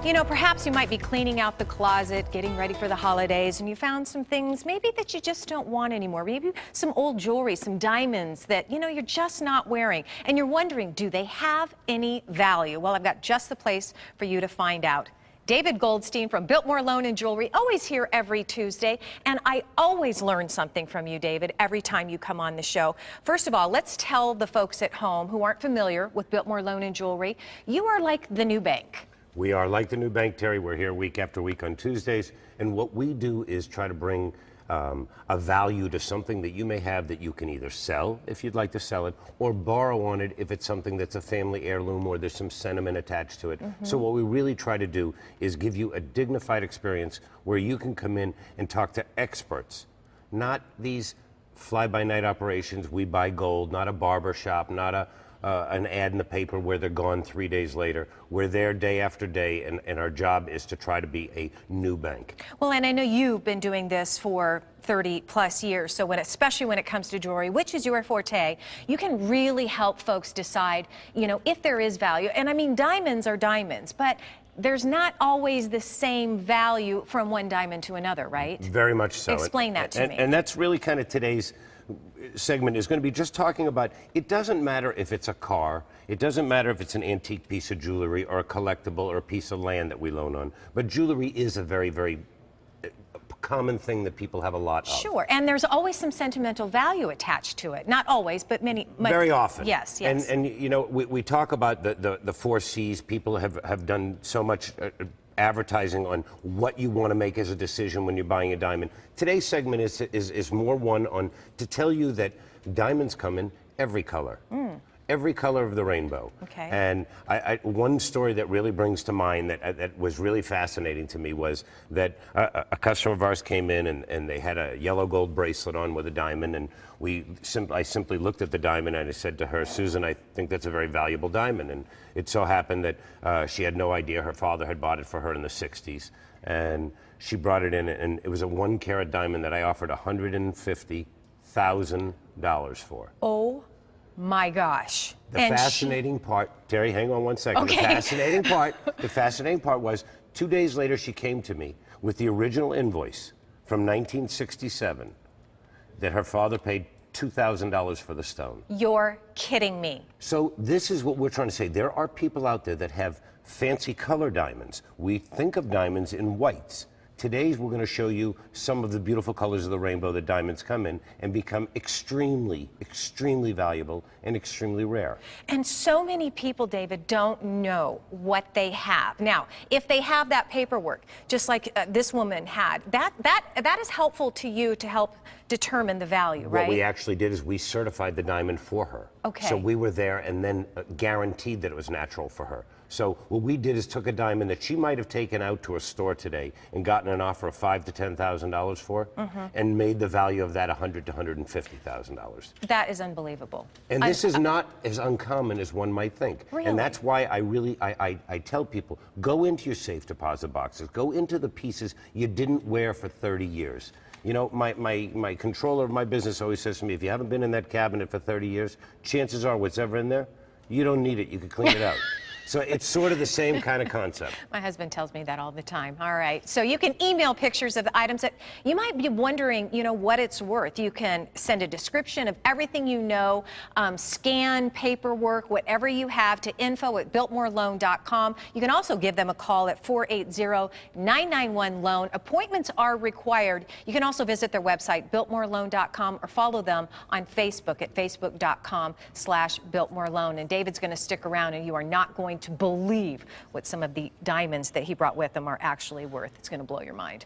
You know, perhaps you might be cleaning out the closet, getting ready for the holidays, and you found some things maybe that you just don't want anymore. Maybe some old jewelry, some diamonds that, you know, you're just not wearing. And you're wondering, do they have any value? Well, I've got just the place for you to find out. David Goldstein from Biltmore Loan Jewelry, always here every Tuesday, and I always learn something from you, David, every time you come on the show. First of all, let's tell the folks at home who aren't familiar with Biltmore Loan Jewelry, you are like the new bank. We are like the new bank, Terry. We're here week after week on Tuesdays, and what we do is try to bring a value to something that you may have that you can either sell if you'd like to sell it, or borrow on it if it's something that's a family heirloom or there's some sentiment attached to it. So what we really try to do is give you a dignified experience where you can come in and talk to experts, not these fly-by-night operations. We buy gold, not a barber shop, not an ad in the paper where they're gone 3 days later. We're there day after day, and our job is to try to be a new bank. Well, and I know you've been doing this for 30 plus years, so especially when it comes to jewelry, which is your forte, you can really help folks decide, you know, if there is value. And I mean, diamonds are diamonds, but there's not always the same value from one diamond to another, right? Very much so. Explain that to me. And that's really kind of today's segment is going to be just talking about, it doesn't matter if it's a car, it doesn't matter if it's an antique piece of jewelry or a collectible or a piece of land that we loan on, but jewelry is a very, very common thing that people have a lot of. Sure, and there's always some sentimental value attached to it. Not always, but very often. Yes, yes. And you know, we talk about the 4 C's. People have done so much advertising on what you want to make as a decision when you're buying a diamond. Today's segment is more one on to tell you that diamonds come in every color. Every color of the rainbow. Okay. And one story that really brings to mind that was really fascinating to me was that a customer of ours came in and they had a yellow gold bracelet on with a diamond, and I simply looked at the diamond and I said to her, "Susan, I think that's a very valuable diamond." And it so happened that she had no idea her father had bought it for her in the 60s. And she brought it in, and it was a 1-carat diamond that I offered $150,000 for. Oh my gosh. The fascinating part, Terry, hang on one second. Okay. The fascinating part was 2 days later she came to me with the original invoice from 1967 that her father paid $2,000 for the stone. You're kidding me. So this is what we're trying to say. There are people out there that have fancy color diamonds. We think of diamonds in whites. Today, we're going to show you some of the beautiful colors of the rainbow that diamonds come in and become extremely, extremely valuable and extremely rare. And so many people, David, don't know what they have. Now, if they have that paperwork, just like this woman had, that is helpful to you to help determine the value, right? What we actually did is we certified the diamond for her. Okay. So we were there and then guaranteed that it was natural for her. So what we did is took a diamond that she might have taken out to a store today and gotten an offer of $5,000 to $10,000 for, and made the value of that $100,000 to $150,000. That is unbelievable. And this is not as uncommon as one might think. Really? And that's why I tell people, go into your safe deposit boxes, go into the pieces you didn't wear for 30 years. You know, my controller of my business always says to me, if you haven't been in that cabinet for 30 years, chances are what's ever in there, you don't need it, you can clean it out. So it's sort of the same kind of concept. My husband tells me that all the time. All right. So you can email pictures of the items that you might be wondering, you know, what it's worth. You can send a description of everything you know, scan paperwork, whatever you have, to info@biltmoreloan.com. You can also give them a call at 480-991-LOAN. Appointments are required. You can also visit their website, biltmoreloan.com, or follow them on Facebook at facebook.com/biltmoreloan. And David's going to stick around, and you are not going to believe what some of the diamonds that he brought with him are actually worth. It's going to blow your mind.